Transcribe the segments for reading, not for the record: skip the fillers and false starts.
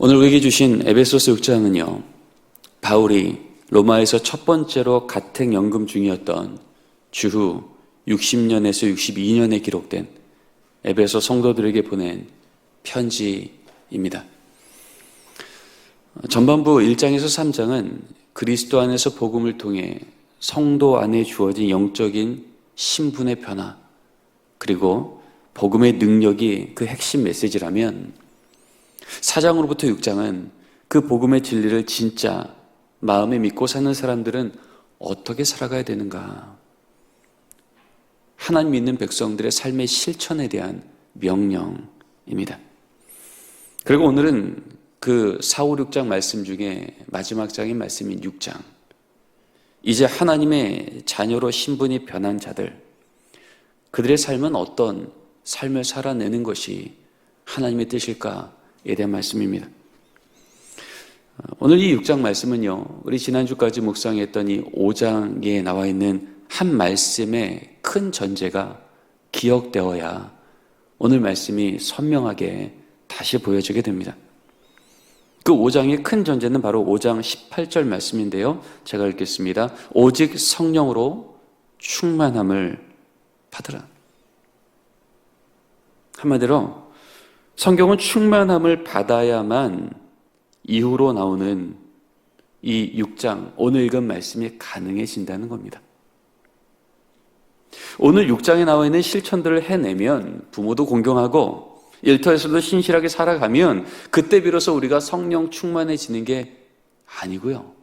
오늘 우리에게 주신 에베소서 6장은요, 바울이 로마에서 첫 번째로 가택연금 중이었던 주후 60년에서 62년에 기록된 에베소 성도들에게 보낸 편지입니다. 전반부 1장에서 3장은 그리스도 안에서 복음을 통해 성도 안에 주어진 영적인 신분의 변화, 그리고 복음의 능력이 그 핵심 메시지라면 4장으로부터 6장은 그 복음의 진리를 진짜 마음에 믿고 사는 사람들은 어떻게 살아가야 되는가, 하나님 믿는 백성들의 삶의 실천에 대한 명령입니다. 그리고 오늘은 그 4, 5, 6장 말씀 중에 마지막 장인 말씀인 6장, 이제 하나님의 자녀로 신분이 변한 자들, 그들의 삶은 어떤 삶을 살아내는 것이 하나님의 뜻일까에 대한 말씀입니다. 오늘 이 6장 말씀은요, 우리 지난주까지 묵상했던 이 5장에 나와 있는 한 말씀의 큰 전제가 기억되어야 오늘 말씀이 선명하게 다시 보여지게 됩니다. 그 5장의 큰 전제는 바로 5장 18절 말씀인데요, 제가 읽겠습니다. 오직 성령으로 충만함을 받으라. 한마디로 성경은 충만함을 받아야만 이후로 나오는 이 6장, 오늘 읽은 말씀이 가능해진다는 겁니다. 오늘 6장에 나와 있는 실천들을 해내면, 부모도 공경하고 일터에서도 신실하게 살아가면 그때 비로소 우리가 성령 충만해지는 게 아니고요,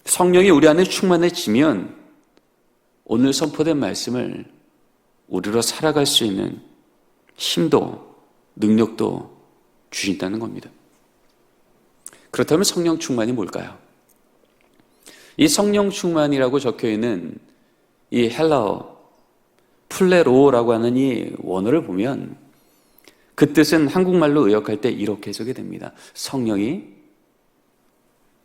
성령이 우리 안에 충만해지면 오늘 선포된 말씀을 우리로 살아갈 수 있는 힘도 능력도 주신다는 겁니다. 그렇다면 성령 충만이 뭘까요? 이 성령 충만이라고 적혀있는 이 헬라어 플레로라고 하는 이 원어를 보면 그 뜻은 한국말로 의역할 때 이렇게 해석이 됩니다. 성령이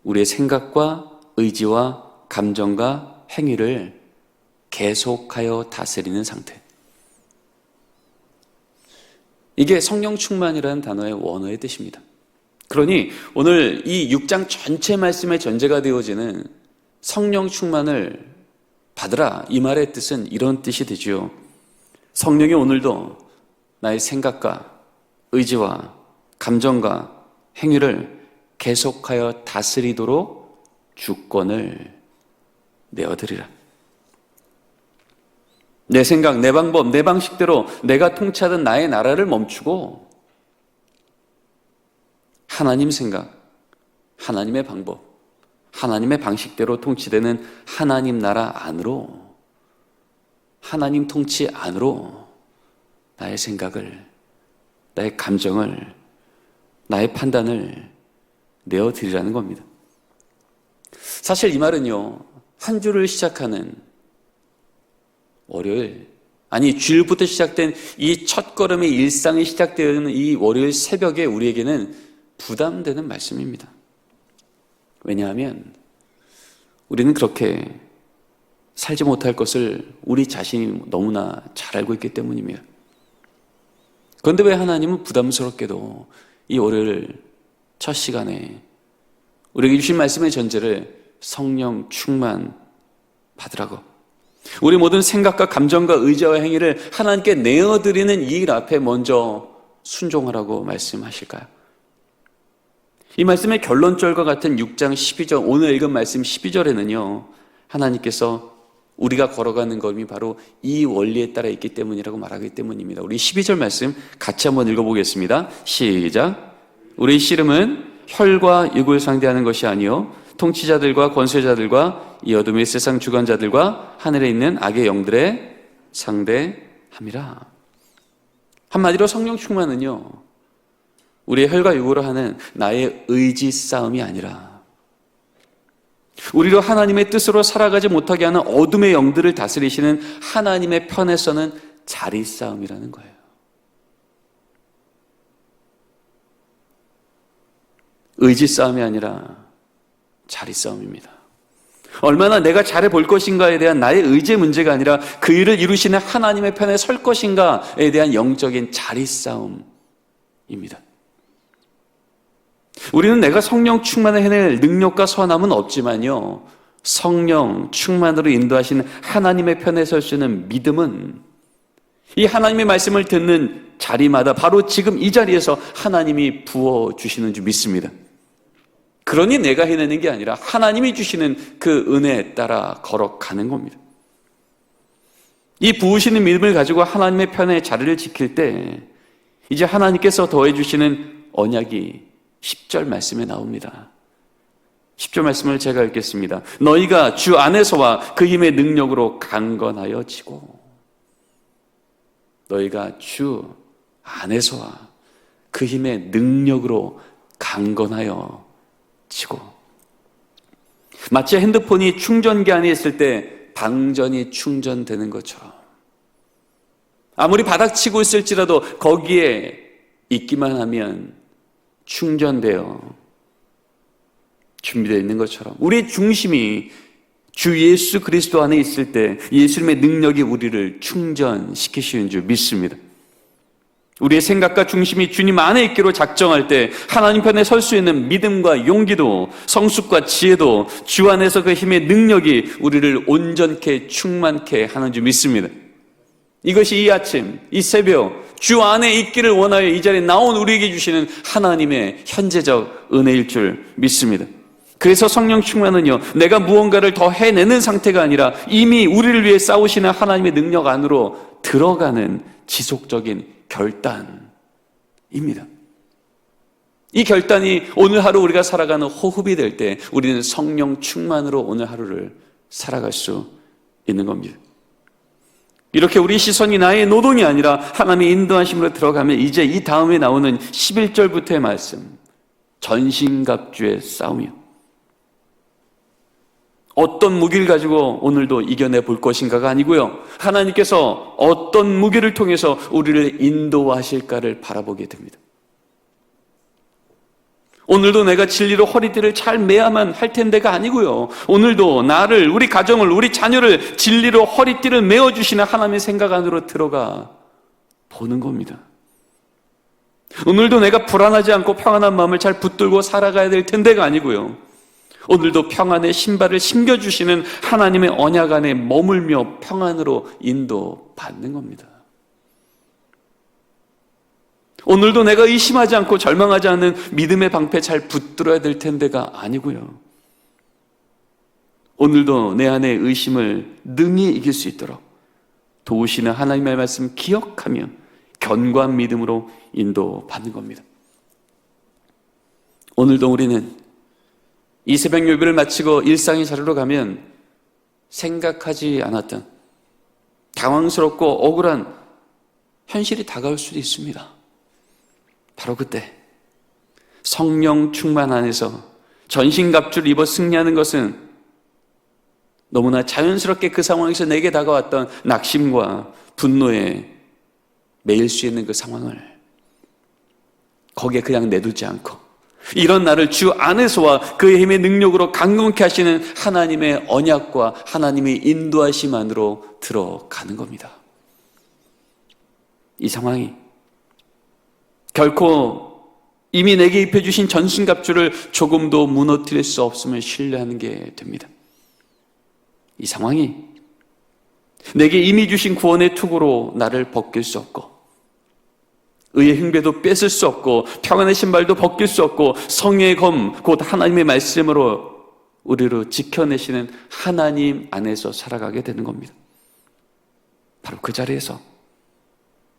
우리의 생각과 의지와 감정과 행위를 계속하여 다스리는 상태. 이게 성령 충만이라는 단어의 원어의 뜻입니다. 그러니 오늘 이 6장 전체 말씀의 전제가 되어지는 성령 충만을 받으라, 이 말의 뜻은 이런 뜻이 되죠. 성령이 오늘도 나의 생각과 의지와 감정과 행위를 계속하여 다스리도록 주권을 내어드리라. 내 생각, 내 방법, 내 방식대로 내가 통치하던 나의 나라를 멈추고 하나님 생각, 하나님의 방법, 하나님의 방식대로 통치되는 하나님 나라 안으로, 하나님 통치 안으로 나의 생각을, 나의 감정을, 나의 판단을 내어드리라는 겁니다. 사실 이 말은요, 한 주를 시작하는 월요일, 아니 주일부터 시작된 이 첫걸음의 일상이 시작되는 이 월요일 새벽에 우리에게는 부담되는 말씀입니다. 왜냐하면 우리는 그렇게 살지 못할 것을 우리 자신이 너무나 잘 알고 있기 때문입니다. 그런데 왜 하나님은 부담스럽게도 이 월요일 첫 시간에 우리에게 주신 말씀의 전제를 성령 충만 받으라고, 우리 모든 생각과 감정과 의지와 행위를 하나님께 내어드리는 이 일 앞에 먼저 순종하라고 말씀하실까요? 이 말씀의 결론절과 같은 6장 12절, 오늘 읽은 말씀 12절에는요, 하나님께서 우리가 걸어가는 걸음이 바로 이 원리에 따라 있기 때문이라고 말하기 때문입니다. 우리 12절 말씀 같이 한번 읽어보겠습니다. 시작. 우리 씨름은 혈과 육을 상대하는 것이 아니요 통치자들과 권세자들과 이 어둠의 세상 주관자들과 하늘에 있는 악의 영들의 상대함이라. 한마디로 성령 충만은요, 우리의 혈과 육으로 하는 나의 의지 싸움이 아니라 우리로 하나님의 뜻으로 살아가지 못하게 하는 어둠의 영들을 다스리시는 하나님의 편에 서는 자리 싸움이라는 거예요. 의지 싸움이 아니라 자리 싸움입니다. 얼마나 내가 잘해볼 것인가에 대한 나의 의지의 문제가 아니라 그 일을 이루시는 하나님의 편에 설 것인가에 대한 영적인 자리 싸움입니다. 우리는 내가 성령 충만을 해낼 능력과 선함은 없지만요, 성령 충만으로 인도하시는 하나님의 편에 설 수 있는 믿음은 이 하나님의 말씀을 듣는 자리마다 바로 지금 이 자리에서 하나님이 부어주시는 줄 믿습니다. 그러니 내가 해내는 게 아니라 하나님이 주시는 그 은혜에 따라 걸어가는 겁니다. 이 부으시는 믿음을 가지고 하나님의 편에 자리를 지킬 때 이제 하나님께서 더해 주시는 언약이 10절 말씀에 나옵니다. 10절 말씀을 제가 읽겠습니다. 너희가 주 안에서와 그 힘의 능력으로 강건하여 지고, 너희가 주 안에서와 그 힘의 능력으로 강건하여 지고, 마치 핸드폰이 충전기 안에 있을 때 방전이 충전되는 것처럼 아무리 바닥치고 있을지라도 거기에 있기만 하면 충전되어 준비되어 있는 것처럼 우리의 중심이 주 예수 그리스도 안에 있을 때 예수님의 능력이 우리를 충전시키시는 줄 믿습니다. 우리의 생각과 중심이 주님 안에 있기로 작정할 때 하나님 편에 설 수 있는 믿음과 용기도 성숙과 지혜도 주 안에서 그 힘의 능력이 우리를 온전케 충만케 하는 줄 믿습니다. 이것이 이 아침, 이 새벽 주 안에 있기를 원하여 이 자리에 나온 우리에게 주시는 하나님의 현재적 은혜일 줄 믿습니다. 그래서 성령 충만은요, 내가 무언가를 더 해내는 상태가 아니라 이미 우리를 위해 싸우시는 하나님의 능력 안으로 들어가는 지속적인 결단입니다. 이 결단이 오늘 하루 우리가 살아가는 호흡이 될 때 우리는 성령 충만으로 오늘 하루를 살아갈 수 있는 겁니다. 이렇게 우리 시선이 나의 노동이 아니라 하나님의 인도하심으로 들어가면 이제 이 다음에 나오는 11절부터의 말씀, 전신갑주의 싸움이요. 어떤 무기를 가지고 오늘도 이겨내 볼 것인가가 아니고요, 하나님께서 어떤 무기를 통해서 우리를 인도하실까를 바라보게 됩니다. 오늘도 내가 진리로 허리띠를 잘 매야만 할 텐데가 아니고요, 오늘도 나를, 우리 가정을, 우리 자녀를 진리로 허리띠를 메어주시는 하나님의 생각 안으로 들어가 보는 겁니다. 오늘도 내가 불안하지 않고 평안한 마음을 잘 붙들고 살아가야 될 텐데가 아니고요, 오늘도 평안의 신발을 신겨주시는 하나님의 언약 안에 머물며 평안으로 인도받는 겁니다. 오늘도 내가 의심하지 않고 절망하지 않는 믿음의 방패 잘 붙들어야 될 텐데가 아니고요, 오늘도 내 안에 의심을 능히 이길 수 있도록 도우시는 하나님의 말씀 기억하며 견고한 믿음으로 인도받는 겁니다. 오늘도 우리는 이 새벽 예배를 마치고 일상의 자리로 가면 생각하지 않았던 당황스럽고 억울한 현실이 다가올 수도 있습니다. 바로 그때 성령 충만 안에서 전신갑주를 입어 승리하는 것은 너무나 자연스럽게 그 상황에서 내게 다가왔던 낙심과 분노에 매일 수 있는 그 상황을 거기에 그냥 내두지 않고 이런 나를 주 안에서와 그의 힘의 능력으로 강건케 하시는 하나님의 언약과 하나님의 인도하심 안으로 들어가는 겁니다. 이 상황이 결코 이미 내게 입혀주신 전신갑주를 조금도 무너뜨릴 수 없음을 신뢰하는 게 됩니다. 이 상황이 내게 이미 주신 구원의 투구로 나를 벗길 수 없고, 의의 흉배도 뺏을 수 없고, 평안의 신발도 벗길 수 없고, 성의 검 곧 하나님의 말씀으로 우리를 지켜내시는 하나님 안에서 살아가게 되는 겁니다. 바로 그 자리에서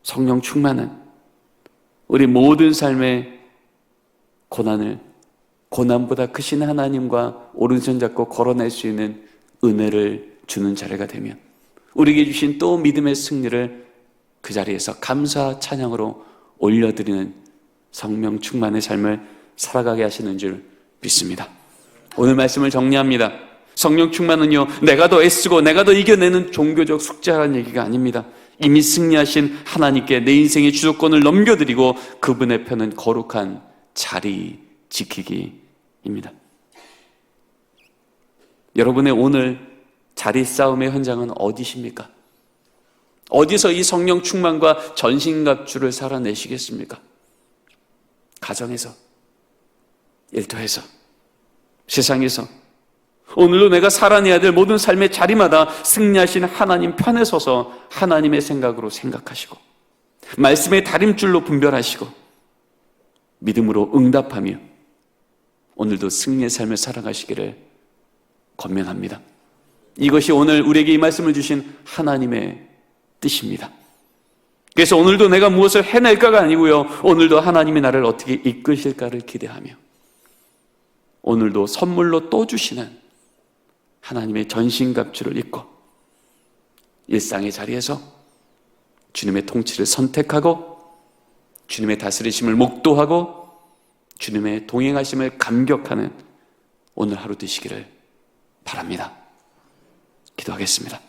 성령 충만은 우리 모든 삶의 고난을 고난보다 크신 하나님과 오른손 잡고 걸어낼 수 있는 은혜를 주는 자리가 되면 우리에게 주신 또 믿음의 승리를 그 자리에서 감사 찬양으로 올려드리는 성령 충만의 삶을 살아가게 하시는 줄 믿습니다. 오늘 말씀을 정리합니다. 성령 충만은요, 내가 더 애쓰고 내가 더 이겨내는 종교적 숙제라는 얘기가 아닙니다. 이미 승리하신 하나님께 내 인생의 주도권을 넘겨드리고 그분의 편은 거룩한 자리 지키기입니다. 여러분의 오늘 자리 싸움의 현장은 어디십니까? 어디서 이 성령 충만과 전신갑주를 살아내시겠습니까? 가정에서, 일터에서, 세상에서, 오늘도 내가 살아내야 될 모든 삶의 자리마다 승리하신 하나님 편에 서서 하나님의 생각으로 생각하시고 말씀의 다림줄로 분별하시고 믿음으로 응답하며 오늘도 승리의 삶을 살아가시기를 권면합니다. 이것이 오늘 우리에게 이 말씀을 주신 하나님의 뜻입니다. 그래서 오늘도 내가 무엇을 해낼까가 아니고요, 오늘도 하나님이 나를 어떻게 이끄실까를 기대하며 오늘도 선물로 또 주시는 하나님의 전신갑주를 입고 일상의 자리에서 주님의 통치를 선택하고 주님의 다스리심을 목도하고 주님의 동행하심을 감격하는 오늘 하루 되시기를 바랍니다. 기도하겠습니다.